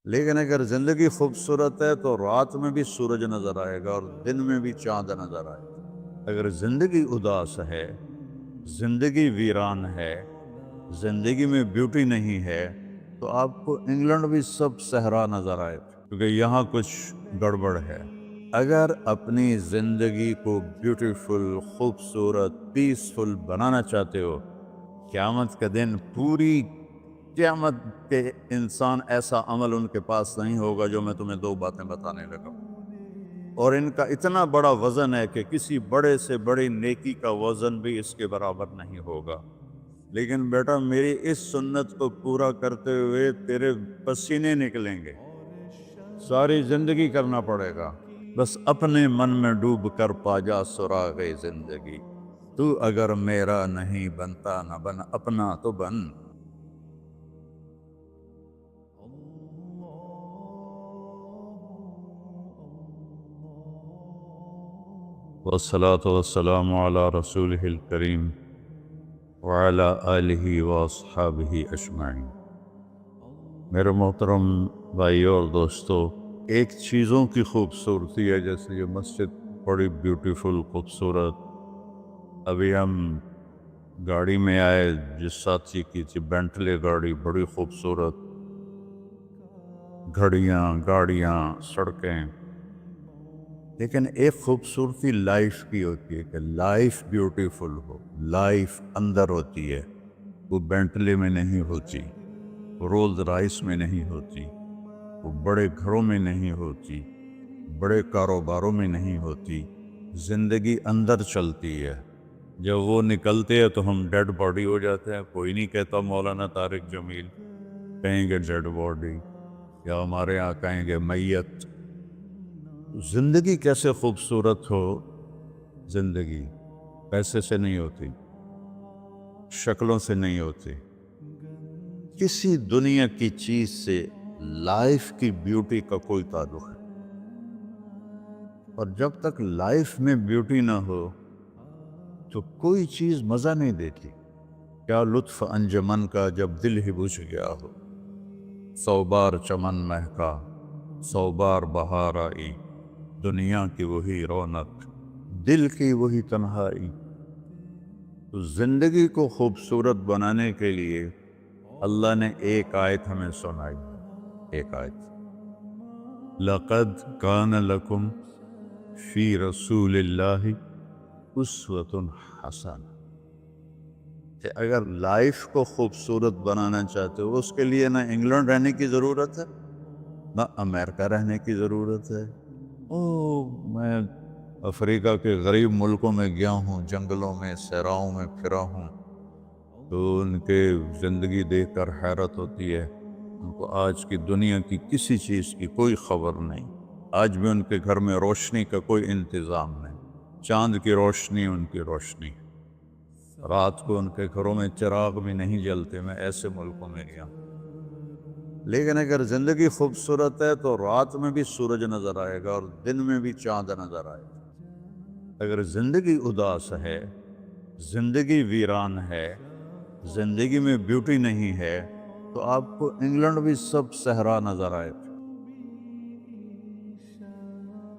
لیکن اگر زندگی خوبصورت ہے تو رات میں بھی سورج نظر آئے گا اور دن میں بھی چاند نظر آئے گا۔ اگر زندگی اداس ہے، زندگی ویران ہے، زندگی میں بیوٹی نہیں ہے، تو آپ کو انگلینڈ بھی سب صحرا نظر آئے گا، کیونکہ یہاں کچھ گڑبڑ ہے۔ اگر اپنی زندگی کو بیوٹیفل، خوبصورت، پیسفل بنانا چاہتے ہو، قیامت کا دن پوری قیامت کے انسان ایسا عمل ان کے پاس نہیں ہوگا جو میں تمہیں دو باتیں بتانے لگا ہوں، اور ان کا اتنا بڑا وزن ہے کہ کسی بڑے سے بڑی نیکی کا وزن بھی اس کے برابر نہیں ہوگا۔ لیکن بیٹا میری اس سنت کو پورا کرتے ہوئے تیرے پسینے نکلیں گے، ساری زندگی کرنا پڑے گا۔ بس اپنے من میں ڈوب کر پا جا سراغ زندگی، تو اگر میرا نہیں بنتا نہ بن اپنا تو بن۔ والصلاة والسلام على رسوله الكريم وعلى آلہ واصحابہ اجمعین۔ میرے محترم بھائیو اور دوستو، ایک چیزوں کی خوبصورتی ہے، جیسے یہ مسجد بڑی بیوٹیفل خوبصورت۔ ابھی ہم گاڑی میں آئے، جس ساتھی کی تھی بینٹلے گاڑی، بڑی خوبصورت، گھڑیاں، گاڑیاں، سڑکیں۔ لیکن ایک خوبصورتی لائف کی ہوتی ہے کہ لائف بیوٹیفل ہو، لائف اندر ہوتی ہے، وہ بینٹلے میں نہیں ہوتی، رولز رائس میں نہیں ہوتی، وہ بڑے گھروں میں نہیں ہوتی، بڑے کاروباروں میں نہیں ہوتی۔ زندگی اندر چلتی ہے۔ جب وہ نکلتے ہیں تو ہم ڈیڈ باڈی ہو جاتے ہیں۔ کوئی نہیں کہتا مولانا طارق جمیل، کہیں گے ڈیڈ باڈی، یا ہمارے یہاں کہیں گے میت۔ زندگی کیسے خوبصورت ہو؟ زندگی پیسے سے نہیں ہوتی، شکلوں سے نہیں ہوتی، کسی دنیا کی چیز سے لائف کی بیوٹی کا کوئی تعلق ہے۔ اور جب تک لائف میں بیوٹی نہ ہو تو کوئی چیز مزہ نہیں دیتی۔ کیا لطف انجمن کا جب دل ہی بجھ گیا ہو، 100 بار چمن مہکا، 100 بار بہار آئی، دنیا کی وہی رونق، دل کی وہی تنہائی۔ تو زندگی کو خوبصورت بنانے کے لیے اللہ نے ایک آیت ہمیں سنائی، ایک آیت، لَقَدْ كَانَ لَكُمْ فِي رَسُولِ اللَّهِ أُسْوَةٌ حَسَنَةٌ، کہ اگر لائف کو خوبصورت بنانا چاہتے ہو، اس کے لیے نہ انگلینڈ رہنے کی ضرورت ہے، نہ امریکہ رہنے کی ضرورت ہے۔ میں افریقہ کے غریب ملکوں میں گیا ہوں، جنگلوں میں، صحراؤں میں پھرا ہوں، تو ان کے زندگی دیکھ کر حیرت ہوتی ہے۔ ان کو آج کی دنیا کی کسی چیز کی کوئی خبر نہیں۔ آج بھی ان کے گھر میں روشنی کا کوئی انتظام نہیں، چاند کی روشنی ان کی روشنی، رات کو ان کے گھروں میں چراغ بھی نہیں جلتے۔ میں ایسے ملکوں میں گیا۔ لیکن اگر زندگی خوبصورت ہے تو رات میں بھی سورج نظر آئے گا اور دن میں بھی چاند نظر آئے گا۔ اگر زندگی اداس ہے، زندگی ویران ہے، زندگی میں بیوٹی نہیں ہے، تو آپ کو انگلینڈ بھی سب صحرا نظر آئے گا۔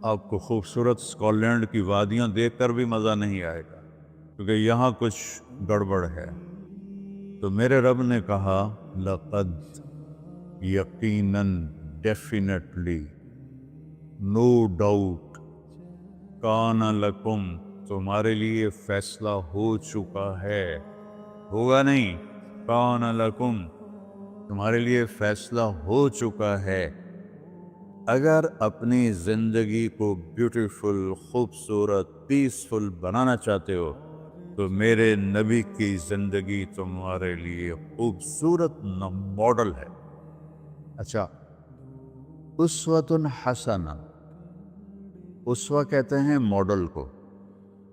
آپ کو خوبصورت اسکاٹ لینڈ کی وادیاں دیکھ کر بھی مزہ نہیں آئے گا، کیونکہ یہاں کچھ گڑبڑ ہے۔ تو میرے رب نے کہا، لقد، یقیناً، ڈیفینیٹلی، نو ڈاؤٹ، کان لکم، تمہارے لیے فیصلہ ہو چکا ہے، ہوگا نہیں، کان لکم، تمہارے لیے فیصلہ ہو چکا ہے۔ اگر اپنی زندگی کو بیوٹیفل، خوبصورت، پیسفل بنانا چاہتے ہو تو میرے نبی کی زندگی تمہارے لیے خوبصورت ماڈل ہے۔ اچھا، اسوۃ حسنہ، اسوہ کہتے ہیں ماڈل کو،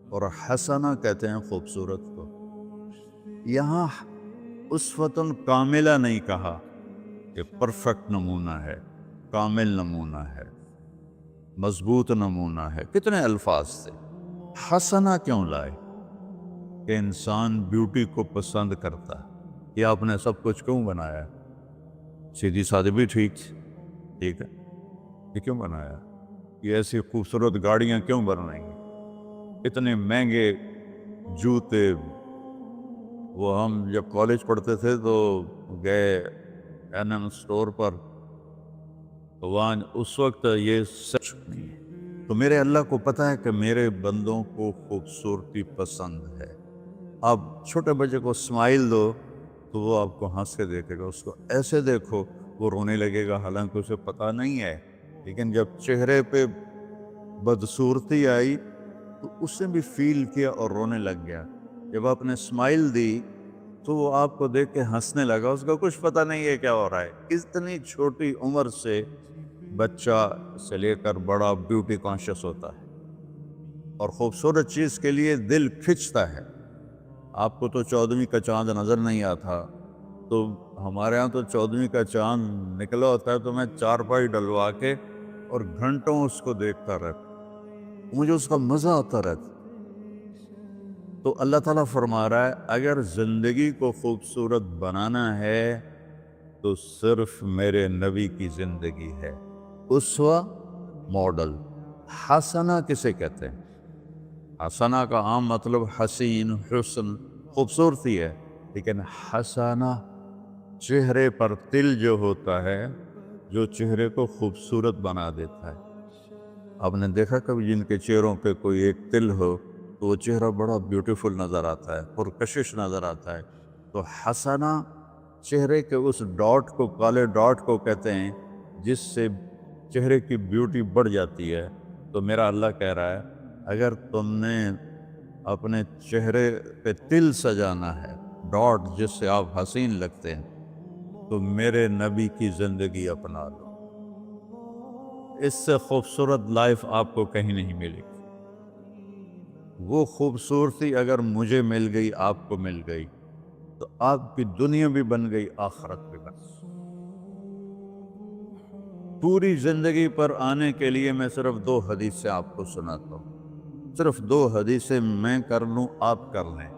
اور حسنہ کہتے ہیں خوبصورت کو۔ یہاں اسوۃ کاملہ نہیں کہا کہ پرفیکٹ نمونہ ہے، کامل نمونہ ہے، مضبوط نمونہ ہے، کتنے الفاظ تھے۔ حسنہ کیوں لائے؟ کہ انسان بیوٹی کو پسند کرتا ہے۔ یہ آپ نے سب کچھ کیوں بنایا؟ سیدھی سادی بھی ٹھیک تھی، ٹھیک ہے، یہ کیوں بنایا؟ یہ ایسی خوبصورت گاڑیاں کیوں بنائیں گے؟ اتنے مہنگے جوتے۔ وہ ہم جب کالج پڑھتے تھے تو گئے این ایم اسٹور پر، تو وہاں اس وقت یہ سچ نہیں ہے۔ تو میرے اللہ کو پتہ ہے کہ میرے بندوں کو خوبصورتی پسند ہے۔ آپ چھوٹے بچے کو اسمائل دو تو وہ آپ کو ہنس کے دیکھے گا، اس کو ایسے دیکھو وہ رونے لگے گا، حالانکہ اسے پتہ نہیں ہے، لیکن جب چہرے پہ بدصورتی آئی تو اس نے بھی فیل کیا اور رونے لگ گیا۔ جب آپ نے اسمائل دی تو وہ آپ کو دیکھ کے ہنسنے لگا، اس کا کچھ پتہ نہیں ہے کیا ہو رہا ہے۔ اتنی چھوٹی عمر سے بچہ سے لے کر بڑا بیوٹی کانشیس ہوتا ہے، اور خوبصورت چیز کے لیے دل کھنچتا ہے۔ آپ کو تو 14ویں کا چاند نظر نہیں آتا، تو ہمارے ہاں تو 14ویں کا چاند نکلا ہوتا ہے تو میں چارپائی ڈلوا کے اور گھنٹوں اس کو دیکھتا رہتا، مجھے اس کا مزہ آتا رہتا۔ تو اللہ تعالیٰ فرما رہا ہے اگر زندگی کو خوبصورت بنانا ہے تو صرف میرے نبی کی زندگی ہے۔ اسوہ ماڈل۔ حسنہ کسے کہتے ہیں؟ حسنہ کا عام مطلب حسین، حسن، خوبصورتی ہے، لیکن حسنہ چہرے پر تل جو ہوتا ہے، جو چہرے کو خوبصورت بنا دیتا ہے۔ آپ نے دیکھا کبھی جن کے چہروں پہ کوئی ایک تل ہو تو وہ چہرہ بڑا بیوٹیفل نظر آتا ہے، پرکشش نظر آتا ہے۔ تو حسنہ چہرے کے اس ڈاٹ کو، کالے ڈاٹ کو کہتے ہیں جس سے چہرے کی بیوٹی بڑھ جاتی ہے۔ تو میرا اللہ کہہ رہا ہے اگر تم نے اپنے چہرے پہ تل سجانا ہے، ڈاٹ جس سے آپ حسین لگتے ہیں، تو میرے نبی کی زندگی اپنا لو۔ اس سے خوبصورت لائف آپ کو کہیں نہیں ملے گی۔ وہ خوبصورتی اگر مجھے مل گئی، آپ کو مل گئی، تو آپ کی دنیا بھی بن گئی، آخرت بھی بن گئی۔ پوری زندگی پر آنے کے لیے میں صرف 2 حدیثیں آپ کو سناتا ہوں، صرف 2 حدیثیں میں کر لوں، آپ کر لیں،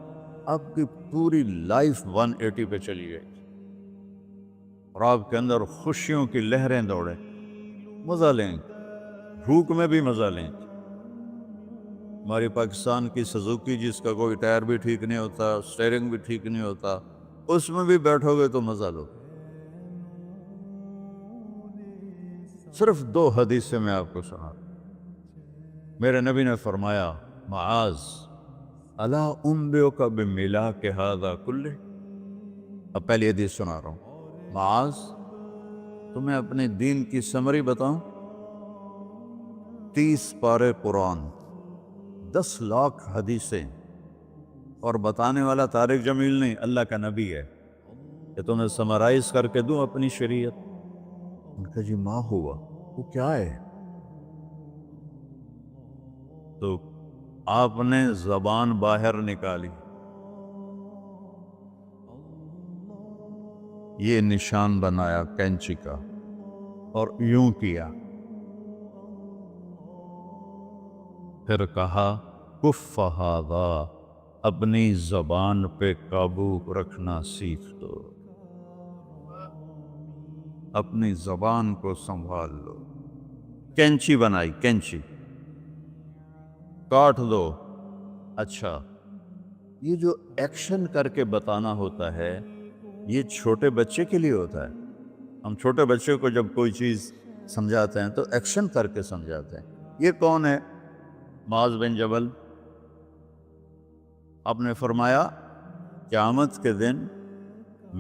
آپ کی پوری لائف 180 پہ چلی گئی، اور آپ کے اندر خوشیوں کی لہریں دوڑیں، مزہ لیں، بھوک میں بھی مزہ لیں۔ ہماری پاکستان کی سزوکی جس کا کوئی ٹائر بھی ٹھیک نہیں ہوتا، سٹیئرنگ بھی ٹھیک نہیں ہوتا، اس میں بھی بیٹھو گے تو مزہ لو۔ صرف 2 حدیثیں میں آپ کو سنا۔ میرے نبی نے فرمایا معاذ الا انبئک بملاک ھذا کلہ۔ اب پہلی حدیث سنا رہا ہوں، معاذ تمہیں اپنے دین کی سمری بتاؤں؟ 30 پارے قرآن، 10 لاکھ حدیثیں، اور بتانے والا طارق جمیل نہیں، اللہ کا نبی ہے، کہ تمہیں سمرائز کر کے دوں اپنی شریعت۔ ان کا جی ما ہوا، وہ کیا ہے؟ تو آپ نے زبان باہر نکالی، یہ نشان بنایا کینچی کا، اور یوں کیا، پھر کہا کف ھذا، اپنی زبان پہ قابو رکھنا سیکھ دو، اپنی زبان کو سنبھال لو۔ کینچی بنائی، کینچی، کاٹ دو۔ اچھا، یہ جو ایکشن کر کے بتانا ہوتا ہے یہ چھوٹے بچے کے لیے ہوتا ہے۔ ہم چھوٹے بچے کو جب کوئی چیز سمجھاتے ہیں تو ایکشن کر کے سمجھاتے ہیں۔ یہ کون ہے؟ معاذ بن جبل۔ آپ نے فرمایا قیامت کے دن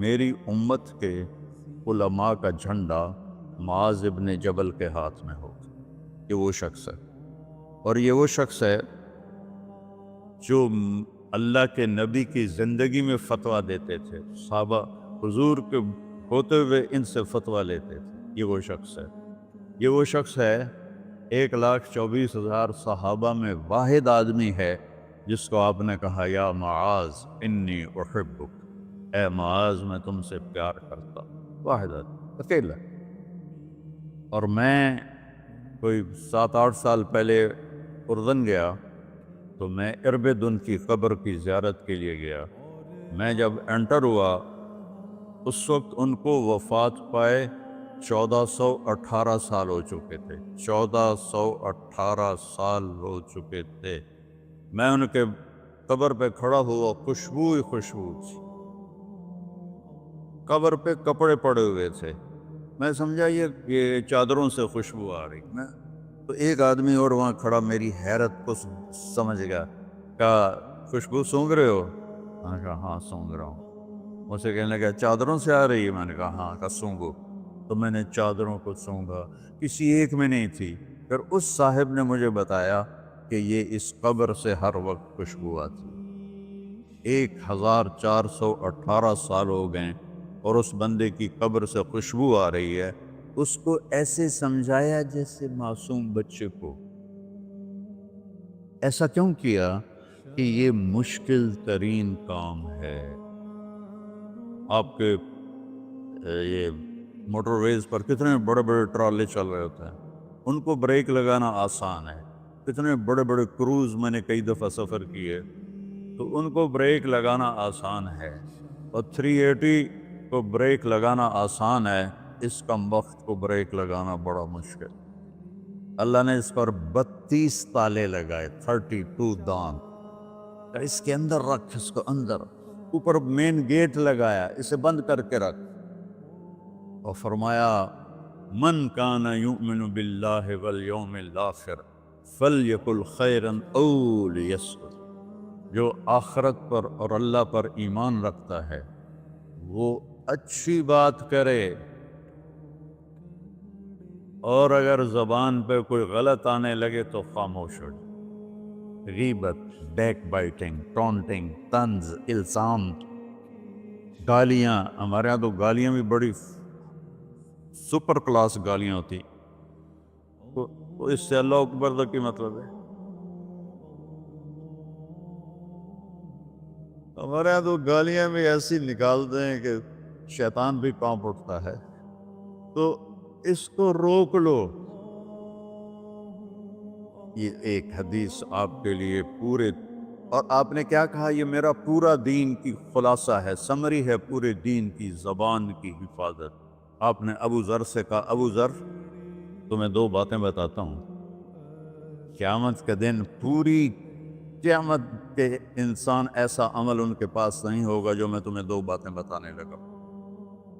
میری امت کے علماء کا جھنڈا معاذ بن جبل کے ہاتھ میں ہوگا۔ یہ وہ شخص ہے، اور یہ وہ شخص ہے جو اللہ کے نبی کی زندگی میں فتویٰ دیتے تھے، صحابہ حضور کے ہوتے ہوئے ان سے فتویٰ لیتے تھے۔ یہ وہ شخص ہے، یہ وہ شخص ہے 1,24,000 صحابہ میں واحد آدمی ہے جس کو آپ نے کہا یا معاذ انی احبک، اے معاذ میں تم سے پیار کرتا ہوں۔ واحد آدمی، اکیلا۔ اور میں کوئی 7-8 سال پہلے اردن گیا تو میں اربدن کی قبر کی زیارت کے لیے گیا۔ میں جب انٹر ہوا اس وقت ان کو وفات پائے 1418 سال ہو چکے تھے، 1418 سال ہو چکے تھے۔ میں ان کے قبر پہ کھڑا ہوا، خوشبو ہی خوشبو تھی، قبر پہ کپڑے پڑے ہوئے تھے، میں سمجھا یہ چادروں سے خوشبو آ رہی۔ میں تو ایک آدمی اور وہاں کھڑا میری حیرت کو سمجھ گیا، کہا خوشبو سونگ رہے ہو؟ میں نے کہا ہاں سونگ رہا ہوں۔ مجھ سے کہنے لگا چادروں سے آ رہی ہے؟ میں نے کہا ہاں۔ کہا سونگو۔ تو میں نے چادروں کو سونگا، کسی ایک میں نہیں تھی۔ پھر اس صاحب نے مجھے بتایا کہ یہ اس قبر سے ہر وقت خوشبو آتی، 1418 سال ہو گئے اور اس بندے کی قبر سے خوشبو آ رہی ہے۔ اس کو ایسے سمجھایا جیسے معصوم بچے کو۔ ایسا کیوں کیا؟ کہ یہ مشکل ترین کام ہے۔ آپ کے یہ موٹر ویز پر کتنے بڑے بڑے ٹرالے چل رہے ہوتے ہیں، ان کو بریک لگانا آسان ہے۔ کتنے بڑے بڑے کروز میں نے کئی دفعہ سفر کیے، تو ان کو بریک لگانا آسان ہے، اور 380 کو بریک لگانا آسان ہے، اس کم وقت کو بریک لگانا بڑا مشکل۔ اللہ نے اس پر 32 تالے لگائے، 32 دان، اس کے اندر رکھ، اس کو اندر، اوپر مین گیٹ لگایا، اسے بند کر کے رکھ، اور فرمایا من کان یؤمن باللہ والیوم الآخر فلیقل خیرا او لیصمت، جو آخرت پر اور اللہ پر ایمان رکھتا ہے وہ اچھی بات کرے، اور اگر زبان پہ کوئی غلط آنے لگے تو خاموش ہو جائے۔ غیبت، بیک بائٹنگ، ٹونٹنگ، طنز، الزام، گالیاں، ہمارے ہاں تو گالیاں بھی بڑی سپر کلاس گالیاں ہوتی، تو اس سے اللہ اکبر کا کی مطلب ہے؟ ہمارے یہاں تو گالیاں بھی ایسی نکالتے ہیں کہ شیطان بھی کانپ اٹھتا ہے۔ تو اس کو روک لو۔ یہ ایک حدیث آپ کے لیے پورے، اور آپ نے کیا کہا؟ یہ میرا پورا دین کی خلاصہ ہے، سمری ہے پورے دین کی، زبان کی حفاظت۔ آپ نے ابو ذر سے کہا ابو ذر تمہیں 2 باتیں بتاتا ہوں، قیامت کے دن پوری قیامت کے انسان ایسا عمل ان کے پاس نہیں ہوگا جو میں تمہیں 2 باتیں بتانے لگا،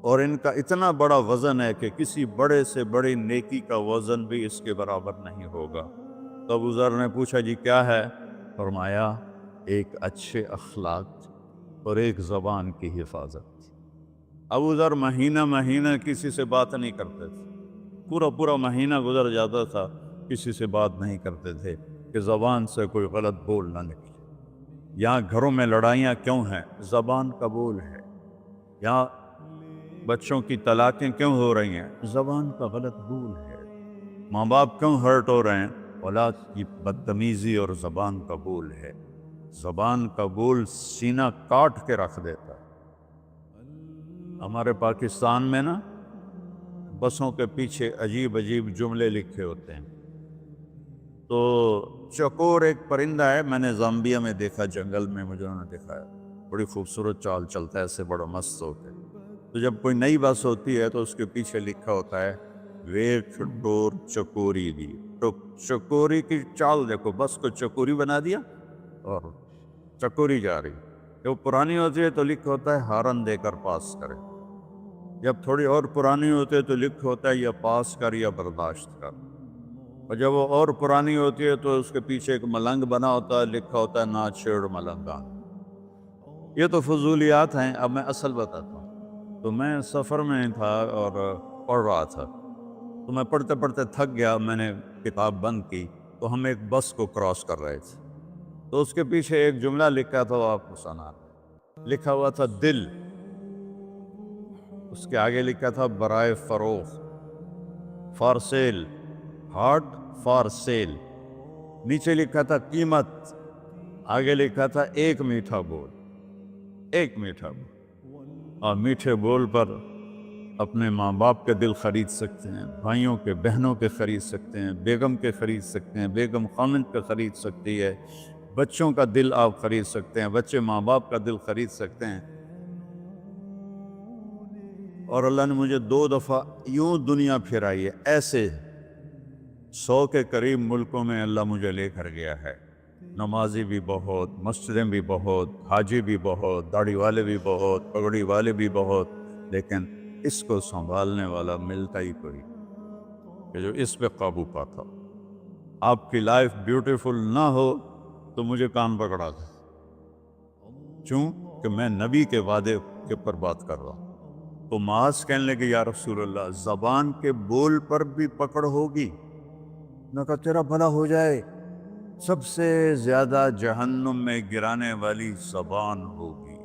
اور ان کا اتنا بڑا وزن ہے کہ کسی بڑے سے بڑی نیکی کا وزن بھی اس کے برابر نہیں ہوگا۔ تو ابو ذر نے پوچھا جی کیا ہے؟ فرمایا ایک اچھے اخلاق اور ایک زبان کی حفاظت۔ ابو ذر مہینہ مہینہ کسی سے بات نہیں کرتے تھے، پورا مہینہ گزر جاتا تھا کسی سے بات نہیں کرتے تھے کہ زبان سے کوئی غلط بول نہ نکلے۔ یہاں گھروں میں لڑائیاں کیوں ہیں؟ زبان کا بول ہے۔ یہاں بچوں کی طلاقیں کیوں ہو رہی ہیں؟ زبان کا غلط بول ہے۔ ماں باپ کیوں ہرٹ ہو رہے ہیں؟ اولاد کی بدتمیزی اور زبان کا بول ہے۔ زبان کا بول سینہ کاٹ کے رکھ دیتا ہے۔ ہمارے پاکستان میں نا بسوں کے پیچھے عجیب جملے لکھے ہوتے ہیں۔ تو چکور ایک پرندہ ہے، میں نے زامبیا میں دیکھا، جنگل میں مجھے انہوں نے دکھایا، بڑی خوبصورت چال چلتا ہے، ایسے بڑا مست ہوتا ہے۔ تو جب کوئی نئی بس ہوتی ہے تو اس کے پیچھے لکھا ہوتا ہے ویٹ ڈور چکوری دی، تو چکوری کی چال دیکھو، بس کو چکوری بنا دیا اور چکوری جا رہی۔ جب پرانی ہوتی ہے تو لکھا ہوتا ہے ہارن دے کر پاس کرے، جب تھوڑی اور پرانی ہوتی ہے تو لکھا ہوتا ہے یا پاس کر یا برداشت کر، اور جب وہ اور پرانی ہوتی ہے تو اس کے پیچھے ایک ملنگ بنا ہوتا ہے، لکھا ہوتا ہے نہ چھیڑ ملنگان۔ یہ تو فضولیات ہیں، اب میں اصل بتاتا ہوں۔ تو میں سفر میں تھا اور پڑھ رہا تھا، تو میں پڑھتے پڑھتے تھک گیا، میں نے کتاب بند کی، تو ہم ایک بس کو کراس کر رہے تھے، تو اس کے پیچھے ایک جملہ لکھا تھا، وہ آپ کو سنا، لکھا ہوا تھا دل، اس کے آگے لکھا تھا برائے فروخت، for sale, heart for sale, نیچے لکھا تھا قیمت، آگے لکھا تھا ایک میٹھا بول، ایک میٹھا بول۔ اور میٹھے بول پر اپنے ماں باپ کے دل خرید سکتے ہیں، بھائیوں کے، بہنوں کے خرید سکتے ہیں، بیگم کے خرید سکتے ہیں، بیگم خامند کا خرید سکتی ہے، بچوں کا دل آپ خرید سکتے ہیں، بچے ماں باپ کا دل خرید سکتے ہیں، اور اللہ نے مجھے 2 دفعہ یوں دنیا پھرائی ہے، ایسے 100 کے قریب ملکوں میں اللہ مجھے لے کر گیا ہے، نمازی بھی بہت، مسجدیں بھی بہت، حاجی بھی بہت، داڑھی والے بھی بہت، پگڑی والے بھی بہت، لیکن اس کو سنبھالنے والا ملتا ہی کوئی کہ جو اس پہ قابو پاتا ہو۔ آپ کی لائف بیوٹیفل نہ ہو تو مجھے کان پکڑا دے، کیوں کہ میں نبی کے وعدے کے پر بات کر رہا ہوں۔ تو معاذ کہنے لگے یا رسول اللہ زبان کے بول پر بھی پکڑ ہوگی؟ میں کہا تیرا بھلا ہو جائے، سب سے زیادہ جہنم میں گرانے والی زبان ہوگی،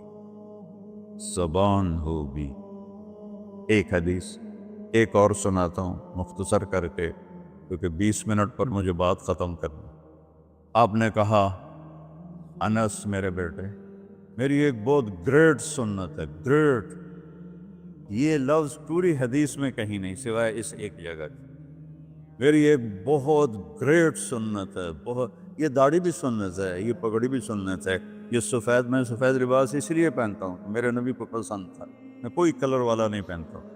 زبان ہوگی۔ ایک حدیث ایک اور سناتا ہوں مختصر کر کے، کیونکہ 20 منٹ پر مجھے بات ختم کرنی۔ آپ نے کہا انس میرے بیٹے، میری ایک بہت گریٹ سنت ہے، گریٹ، یہ لفظ پوری حدیث میں کہیں نہیں سوائے اس ایک جگہ کی۔ میری ایک بہت گریٹ سنت ہے، بہت، یہ داڑھی بھی سنت ہے، یہ پگڑی بھی سنت ہے، یہ سفید، میں سفید لباس اس لیے پہنتا ہوں، میرے نبی کو پسند تھا، میں کوئی کلر والا نہیں پہنتا ہوں،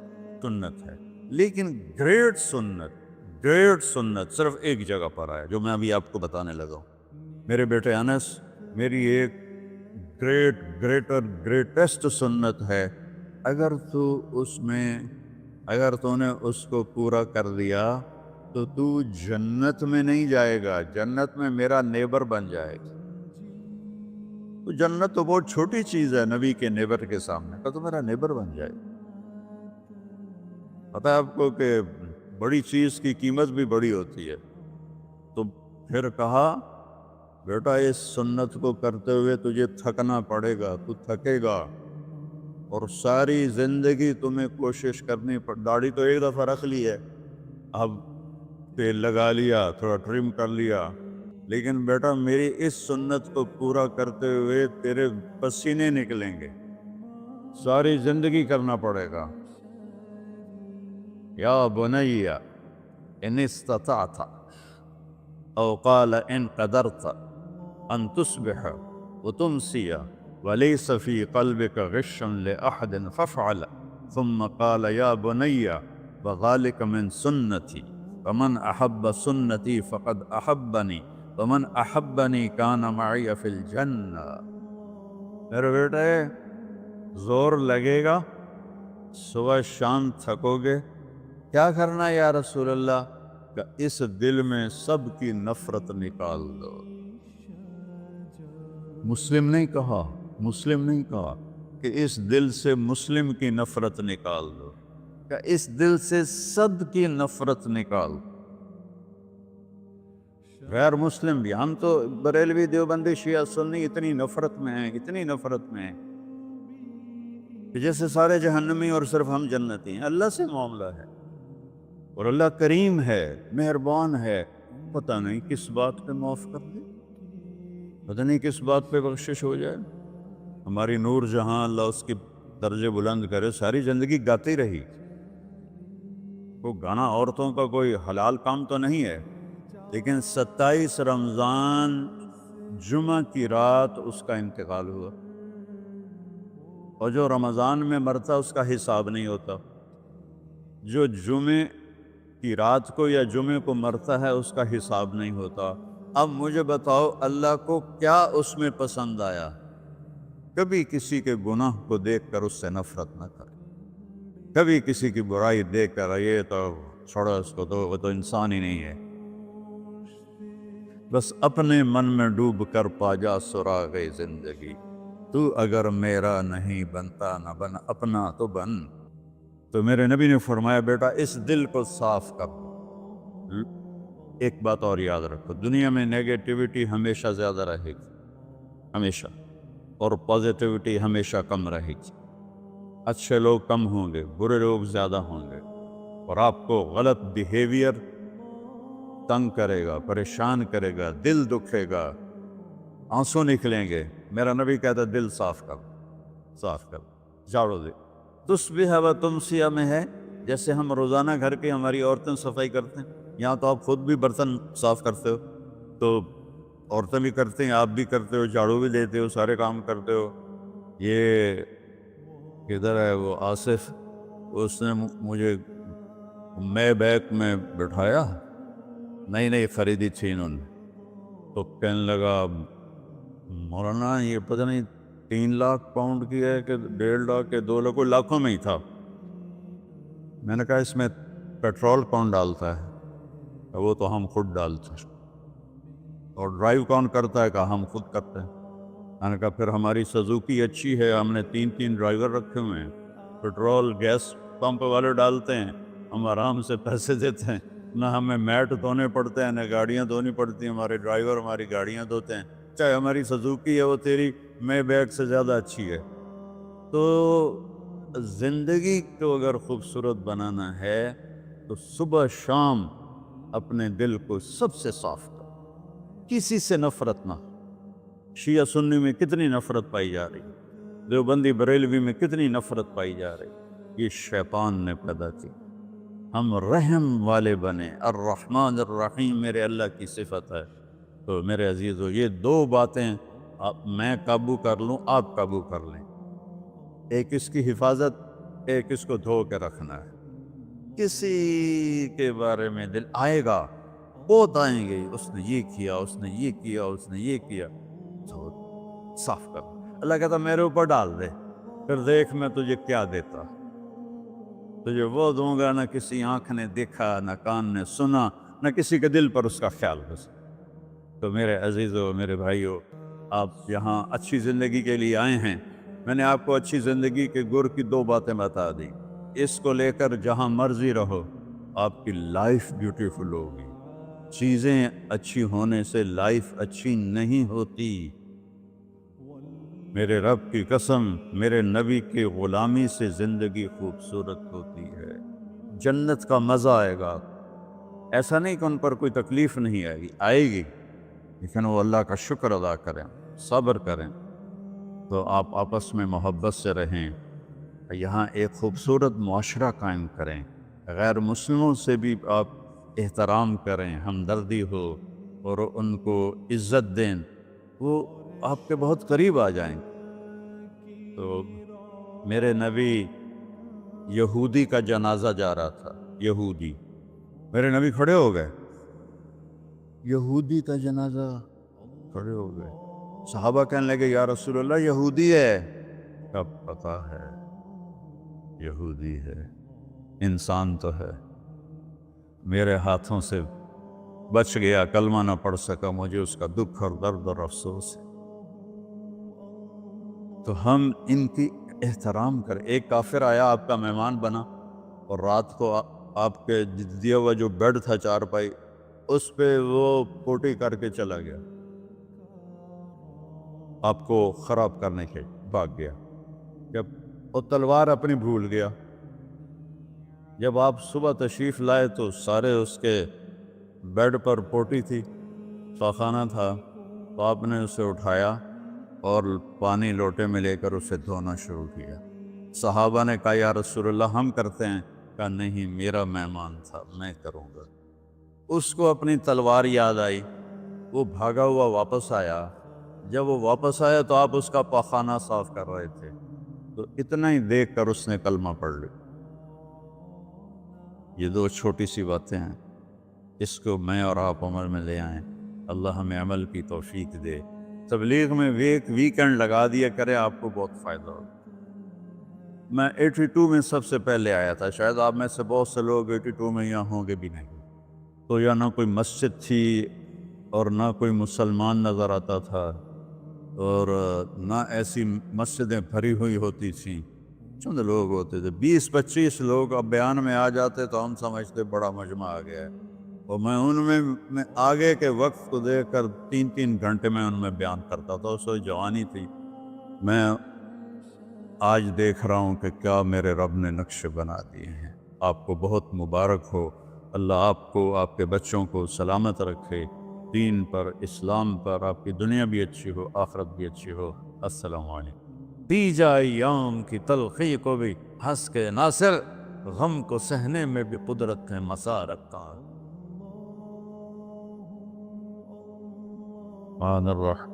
سنت ہے۔ لیکن گریٹ سنت صرف ایک جگہ پر آیا جو میں ابھی آپ کو بتانے لگا ہوں۔ میرے بیٹے انس، میری ایک گریٹسٹ سنت ہے، اگر تو نے اس کو پورا کر دیا تو جنت میں نہیں جائے گا، جنت میں میرا نیبر بن جائے گا۔ تو جنت تو بہت چھوٹی چیز ہے نبی کے نیبر کے سامنے، تو میرا نیبر بن جائے گا۔ پتہ ہے آپ کو کہ بڑی چیز کی قیمت بھی بڑی ہوتی ہے۔ تو پھر کہا بیٹا اس سنت کو کرتے ہوئے تجھے تھکنا پڑے گا، تو تھکے گا، اور ساری زندگی تمہیں کوشش کرنی داڑھی تو ایک دفعہ رکھ لی ہے، اب تیل لگا لیا، تھوڑا ٹرم کر لیا، لیکن بیٹا میری اس سنت کو پورا کرتے ہوئے تیرے پسینے نکلیں گے، ساری زندگی کرنا پڑے گا۔ یا بنی ان استطعت او قال ان قدرت ان تصبح وتمسی وليس في قلبك غش لأحد فافعل، ثم قال يا بني وذلك من سنتي فمن أحب سنتي فقد أحبني ومن أحبني كان معي في الجنة۔ میرے بیٹے زور لگے گا، صبح شام تھکو گے، کیا کرنا ہے یا رسول اللہ؟ کہ اس دل میں سب کی نفرت نکال دو۔ مسلم نہیں کہا کہ اس دل سے مسلم کی نفرت نکال دو، کہ اس دل سے سب کی نفرت نکال دو۔ غیر مسلم بھی، ہم تو بریلوی دیوبندی شیعہ سنی اتنی نفرت میں ہیں کہ جیسے سارے جہنمی اور صرف ہم جنتی ہیں۔ اللہ سے معاملہ ہے، اور اللہ کریم ہے، مہربان ہے، پتہ نہیں کس بات پہ معاف کر دے، پتہ نہیں کس بات پہ بخشش ہو جائے۔ ہماری نور جہاں، اللہ اس کی درجے بلند کرے، ساری زندگی گاتی رہی۔ وہ گانا عورتوں کا کوئی حلال کام تو نہیں ہے، لیکن 27 رمضان جمعہ کی رات اس کا انتقال ہوا، اور جو رمضان میں مرتا اس کا حساب نہیں ہوتا، جو جمعے کی رات کو یا جمعے کو مرتا ہے اس کا حساب نہیں ہوتا۔ اب مجھے بتاؤ اللہ کو کیا اس میں پسند آیا؟ کبھی کسی کے گناہ کو دیکھ کر اس سے نفرت نہ کرے، کبھی کسی کی برائی دیکھ کر یہ تو چھوڑو اس کو، تو وہ تو انسان ہی نہیں ہے۔ بس اپنے من میں ڈوب کر پا جا سراغ زندگی، تو اگر میرا نہیں بنتا نہ بن اپنا تو بن۔ تو میرے نبی نے فرمایا بیٹا اس دل کو صاف کر دو۔ ایک بات اور یاد رکھو، دنیا میں نیگیٹیوٹی ہمیشہ زیادہ رہے گی، ہمیشہ، اور پازیٹیوٹی ہمیشہ کم رہے گی۔ اچھے لوگ کم ہوں گے، برے لوگ زیادہ ہوں گے، اور آپ کو غلط بیہیویئر تنگ کرے گا، پریشان کرے گا، دل دکھے گا، آنسو نکلیں گے۔ میرا نبی کہتا دل صاف کر، جھاڑو دے۔ تصبح و تمسیہ میں ہے، جیسے ہم روزانہ گھر کے ہماری عورتیں صفائی کرتے ہیں، یہاں تو آپ خود بھی برتن صاف کرتے ہو، تو عورتیں بھی کرتے ہیں، آپ بھی کرتے ہو، جھاڑو بھی دیتے ہو، سارے کام کرتے ہو۔ یہ کدھر ہے وہ آصف؟ اس نے مجھے میں بیک میں بٹھایا، نئی نئی خریدی تھی انہوں نے، تو کہنے لگا مولانا یہ پتہ نہیں 3 لاکھ پاؤنڈ کی ہے کہ 1.5 لاکھ کہ 2 لاکھ، کوئی لاکھوں میں ہی تھا۔ میں نے کہا اس میں پیٹرول کون ڈالتا ہے؟ وہ تو ہم خود ڈالتے ہیں۔ اور ڈرائیو کون کرتا ہے؟ کہ ہم خود کرتے ہیں۔ میں نے کہا پھر ہماری سزوکی اچھی ہے، ہم نے 3 ڈرائیور رکھے ہوئے ہیں، پیٹرول گیس پمپ والے ڈالتے ہیں، ہم آرام سے پیسے دیتے ہیں، نہ ہمیں میٹ دھونے پڑتے ہیں، نہ گاڑیاں دھونی پڑتی ہیں، ہمارے ڈرائیور ہماری گاڑیاں دھوتے ہیں، چاہے ہماری سزوکی ہے وہ تیری میں بیگ سے زیادہ اچھی ہے۔ تو زندگی کو اگر خوبصورت بنانا ہے تو صبح شام اپنے دل کو سب سے صاف کرو، کسی سے نفرت نہ۔ شیعہ سنی میں کتنی نفرت پائی جا رہی، دیوبندی بریلوی میں کتنی نفرت پائی جا رہی، یہ شیطان نے پیدا کی۔ ہم رحم والے بنے، الرحمن الرحیم میرے اللہ کی صفت ہے۔ تو میرے عزیزو یہ 2 باتیں میں قابو کر لوں، آپ قابو کر لیں، ایک اس کی حفاظت، ایک اس کو دھو کے رکھنا ہے۔ کسی کے بارے میں دل آئے گا، بہت آئیں گے، اس نے یہ کیا، اس نے یہ کیا، اس نے یہ کیا، تو صاف کر۔ اللہ کہتا میرے اوپر ڈال دے، پھر دیکھ میں تجھے کیا دیتا۔ تجھے وہ دوں گا نہ کسی آنکھ نے دیکھا، نہ کان نے سنا، نہ کسی کے دل پر اس کا خیال بس۔ تو میرے عزیزو، میرے بھائیو، آپ یہاں اچھی زندگی کے لیے آئے ہیں۔ میں نے آپ کو اچھی زندگی کے گر کی 2 باتیں بتا دی، اس کو لے کر جہاں مرضی رہو، آپ کی لائف بیوٹیفل ہوگی۔ چیزیں اچھی ہونے سے لائف اچھی نہیں ہوتی۔ میرے رب کی قسم، میرے نبی کی غلامی سے زندگی خوبصورت ہوتی ہے، جنت کا مزہ آئے گا۔ ایسا نہیں کہ ان پر کوئی تکلیف نہیں آئے گی، آئے گی، لیکن وہ اللہ کا شکر ادا کریں، صبر کریں۔ تو آپ آپس میں محبت سے رہیں، یہاں ایک خوبصورت معاشرہ قائم کریں، غیر مسلموں سے بھی آپ احترام کریں، ہمدردی ہو اور ان کو عزت دیں، وہ آپ کے بہت قریب آ جائیں۔ تو میرے نبی یہودی کا جنازہ جا رہا تھا، یہودی، میرے نبی کھڑے ہو گئے، یہودی کا جنازہ، کھڑے ہو گئے۔ صحابہ کہنے لگے یا رسول اللہ یہودی ہے۔ کب پتا ہے یہودی ہے، انسان تو ہے، میرے ہاتھوں سے بچ گیا، کلمہ نہ پڑھ سکا، مجھے اس کا دکھ اور درد اور افسوس ہے۔ تو ہم ان کی احترام کریں۔ ایک کافر آیا، آپ کا مہمان بنا، اور رات کو آپ کے دیا ہوا جو بیڈ تھا چارپائی، اس پہ وہ پوٹی کر کے چلا گیا، آپ کو خراب کرنے کے بھاگ گیا۔ جب وہ تلوار اپنی بھول گیا، جب آپ صبح تشریف لائے تو سارے اس کے بیڈ پر پوٹی تھی، خانہ تھا، تو آپ نے اسے اٹھایا اور پانی لوٹے میں لے کر اسے دھونا شروع کیا۔ صحابہ نے کہا یا رسول اللہ ہم کرتے ہیں، کہا نہیں میرا مہمان تھا، میں کروں گا۔ اس کو اپنی تلوار یاد آئی، وہ بھاگا ہوا واپس آیا۔ جب وہ واپس آیا تو آپ اس کا پاخانہ صاف کر رہے تھے، تو اتنا ہی دیکھ کر اس نے کلمہ پڑھ لیا۔ یہ 2 چھوٹی سی باتیں ہیں، اس کو میں اور آپ عمل میں لے آئیں، اللہ ہمیں عمل کی توفیق دے۔ تبلیغ میں ویکنڈ لگا دیا کرے، آپ کو بہت فائدہ ہوگا۔ میں 82 میں سب سے پہلے آیا تھا، شاید آپ میں سے بہت سے لوگ 82 میں یہاں ہوں گے بھی نہیں۔ تو یا نہ کوئی مسجد تھی اور نہ کوئی مسلمان نظر آتا تھا، اور نہ ایسی مسجدیں بھری ہوئی ہوتی تھیں، چند لوگ ہوتے تھے، 20-25 لوگ۔ اب بیان میں آ جاتے تو ہم سمجھتے بڑا مجمع آ گیا ہے، اور میں ان میں آگے کے وقت کو دیکھ کر 3 گھنٹے میں ان میں بیان کرتا تھا۔ اس وقت جوانی تھی۔ میں آج دیکھ رہا ہوں کہ کیا میرے رب نے نقشے بنا دیے ہیں۔ آپ کو بہت مبارک ہو، اللہ آپ کو، آپ کے بچوں کو سلامت رکھے، دین پر، اسلام پر، آپ کی دنیا بھی اچھی ہو، آخرت بھی اچھی ہو۔ السلام علیکم۔ پی جائے ایام کی تلخی کو بھی ہنس کے ناصر، غم کو سہنے میں بھی قدرت ہے مسارت کا۔ الرحمن الرحیم